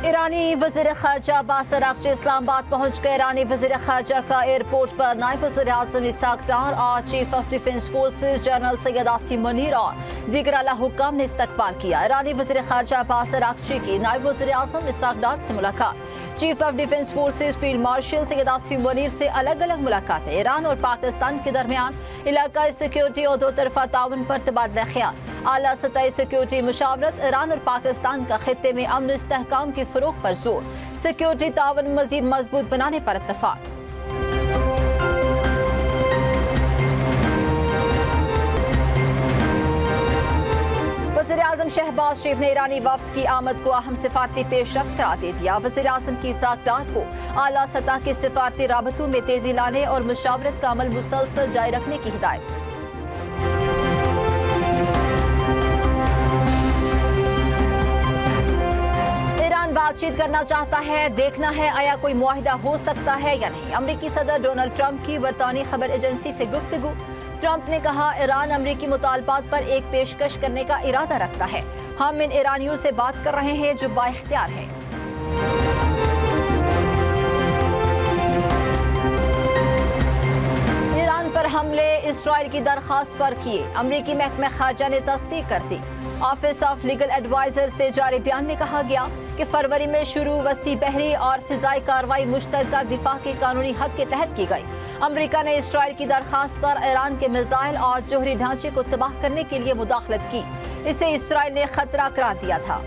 ईरानी वज़ीर ख़ारजा अब्बास अराग़ची इस्लामाबाद पहुँच गए। ईरानी वज़ीर ख़ारजा का एयरपोर्ट पर नायब वज़ीर आज़म इसहाक़ डार और chief of defence forces general Syed Asim Munir और दीगर आला हुक्काम ने इस्तकबाल किया। ईरानी वज़ीर ख़ारजा अब्बास अराग़ची की नायब वज़ीर आज़म इसहाक़ डार से मुलाकात, chief of defence forces field marshal Syed Asim Munir से अलग अलग मुलाकातें। ईरान और पाकिस्तान के दरमियान इलाकाई सिक्योरिटी और दो तरफा ताउन पर तबादला ख्याल, आला सतही सिक्योरिटी मुशावरत। ईरान और पाकिस्तान का खित्ते में अमन इस्तेहकाम के फरोग पर जोर, सिक्योरिटी ताउन मजीद मजबूत बनाने पर इत्तफाक। वज़ीर आज़म शहबाज शरीफ ने ईरानी वफ्द की आमद को अहम सिफारती पेशरफ्त करार दे दिया। वज़ीर आज़म की इसहाक़ डार को आला सतह के सिफारती राबतों में तेजी लाने और मुशावरत का अमल मुसलसल जारी रखने की हिदायत। बातचीत करना चाहता है, देखना है आया कोई मुआहिदा हो सकता है या नहीं। अमरीकी सदर डोनाल्ड ट्रंप की बरतानी खबर एजेंसी से गुफ्तगू। ट्रंप ने कहा, ईरान अमरीकी मुतालबात पर एक पेशकश करने का इरादा रखता है। हम इन ईरानियों से बात कर रहे हैं जो बाइख्तियार हैं। ईरान पर हमले इसराइल की दरख्वास्त पर किए, अमरीकी महकमा खारजा ने तस्दीक कर दी। ऑफिस ऑफ लीगल एडवाइजर से जारी बयान में कहा गया कि फरवरी में शुरू वसी बहरी और फिजाई कार्रवाई मुश्तरका दिफा के कानूनी हक के तहत की गई। अमरीका ने इसराइल की दरख्वास्त पर ईरान के मिसाइल और जोहरी ढांचे को तबाह करने के लिए मुदाखलत की। इसे इसराइल ने खतरा करार दिया था।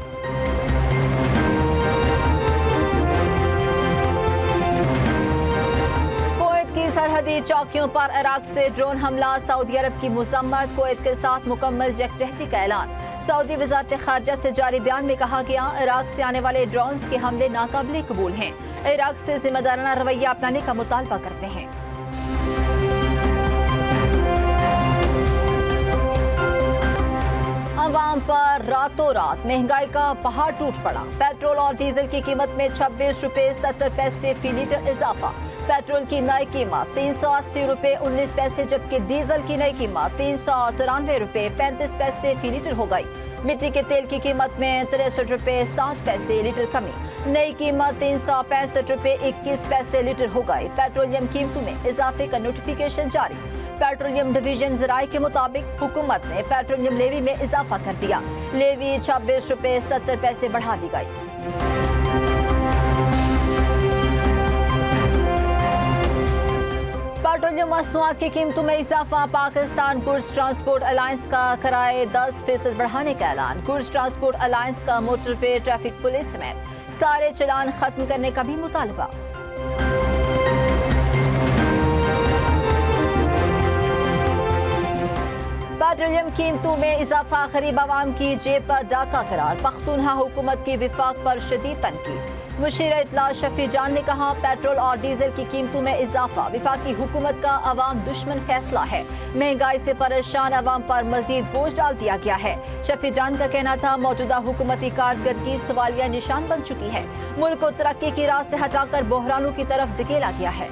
सरहदी चौकियों पर इराक से ड्रोन हमला, सऊदी अरब की मजम्मत, कुवैत के साथ मुकम्मल यकजहती का ऐलान। सऊदी वज़ारत ख़ारजा से जारी बयान में कहा गया, इराक से आने वाले ड्रोन्स के हमले नाकाबिले कबूल हैं। इराक से जिम्मेदाराना रवैया अपनाने का मुतालबा करते हैं। अवाम पर रातों रात महंगाई का पहाड़ टूट पड़ा। पेट्रोल और डीजल की कीमत में 26 रुपये 70 पैसे फी लीटर इजाफा। पेट्रोल की नई कीमत 380 रुपये 19 पैसे, जबकि डीजल की नई कीमत 393 रुपये 35 पैसे फी लीटर हो गई। मिट्टी के तेल की कीमत में 63 रुपये 60 पैसे लीटर कमी, नई कीमत 365 रुपये 21 पैसे लीटर हो गई। पेट्रोलियम कीमतों में इजाफे का नोटिफिकेशन जारी। पेट्रोलियम डिवीजन ज़राए के मुताबिक हुकूमत ने पेट्रोलियम लेवी में इजाफा कर दिया। लेवी 26 रुपये 77 पैसे बढ़ा दी गई। पेट्रोलियम मसनूआत की कीमतों में इजाफा। पाकिस्तान गुड्स ट्रांसपोर्ट अलायंस का किराए 10% बढ़ाने का ऐलान। गुड्स ट्रांसपोर्ट अलायंस का मोटरवे, ट्रैफिक पुलिस समेत सारे चलान खत्म करने का भी मुतालबा। पेट्रोलियम कीमतों में इजाफा गरीब आवाम की जेब पर डाका करार। पख्तूनख्वा हुकूमत की विफाक पर शदीद तनकीद। मुशीर इत्तला शफी जान ने कहा, पेट्रोल और डीजल की कीमतों में इजाफा विफाकी हुकूमत का अवाम दुश्मन फैसला है। महंगाई से परेशान अवाम पर मजीद बोझ डाल दिया गया है। शफी जान का कहना था, मौजूदा हुकूमती कारकर्दगी सवालिया निशान बन चुकी है। मुल्क को तरक्की की राह से हटाकर बहरानों की तरफ धकेला गया है।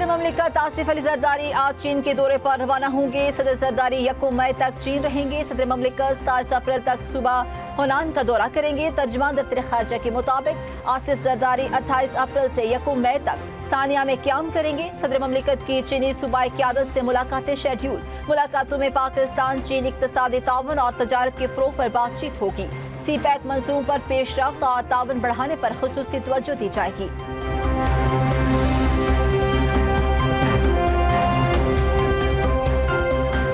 ममलिकत आसिफ अली जरदारी आज चीन के दौरे पर रवाना होंगे। सदर जरदारी 1 मई तक चीन रहेंगे। सदर ममलिकत 27 अप्रैल तक सुबह होनान का दौरा करेंगे। तर्जुमान दफ्तर खारजा के मुताबिक आसिफ जरदारी 28 अप्रैल से 1 मई तक सानिया में क्याम करेंगे। सदर ममलिकत की चीनी सूबाई क़यादत से मुलाकातें शेड्यूल। मुलाकातों में पाकिस्तान चीन इक़्तिसादी ताउन और तजारत के फ़रोग़ पर बातचीत होगी। सी पैक मंजूम पर पेशरफ्त और ताउन बढ़ाने पर खुसूसी तवज्जो दी जाएगी।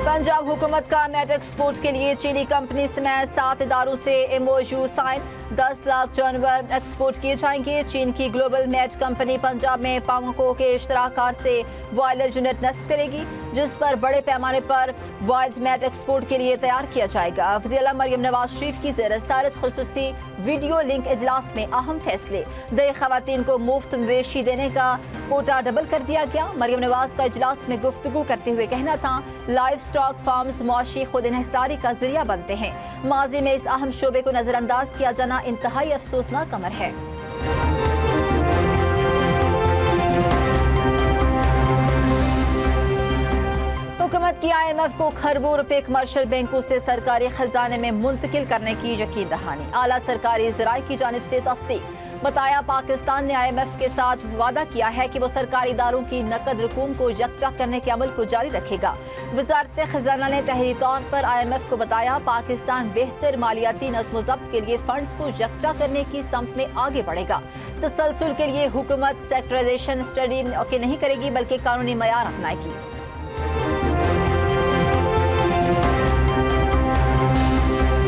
पंजाब हुकूमत का मैट एक्सपोर्ट के लिए चीनी कंपनी समेत 7 इदारों से MOU साइन। 10 लाख जानवर एक्सपोर्ट किए जाएंगे। चीन की ग्लोबल मैट कंपनी पंजाब में पामको के इश्तराकार से बॉयलर यूनिट नस्ब करेगी, जिस पर बड़े पैमाने पर बॉयल्ड मैट एक्सपोर्ट के लिए तैयार किया जाएगा। वज़ीर मरियम नवाज शरीफ की ज़ेर-ए-सदारत खुसूसी वीडियो लिंक इजलास में अहम फैसले। दई खवातीन को मुफ्त मवेशी देने का कोटा डबल कर दिया गया। मरियम नवाज का इजलास में गुफ्तगू करते हुए कहना था, लाइव स्टॉक फार्म्स मुआशी खुद इन्हिसारी का जरिया बनते हैं। माजी में इस अहम शोबे को नजरअंदाज किया जाना इंतहाई अफसोसनाक अमर है। हुकूमत की IMF को खरबों रुपए कमर्शियल बैंकों से सरकारी खजाने में मुंतकिल करने की यकीन दहानी। आला सरकारी ज़राए की जानिब से तस्दीक। बताया पाकिस्तान ने IMF के साथ वादा किया है कि वो सरकारी इदारों की नकद रकूम को यकजा करने के अमल को जारी रखेगा। वजारत खजाना ने तहरीरी तौर पर IMF को बताया पाकिस्तान बेहतर मालियाती नज़्म ज़ब्त के लिए फंड्स को यकजा करने की सम्त में आगे बढ़ेगा। तसलसल के लिए हुकूमत सेक्टराइजेशन स्टडी नहीं करेगी बल्कि कानूनी मयार अपनाएगी।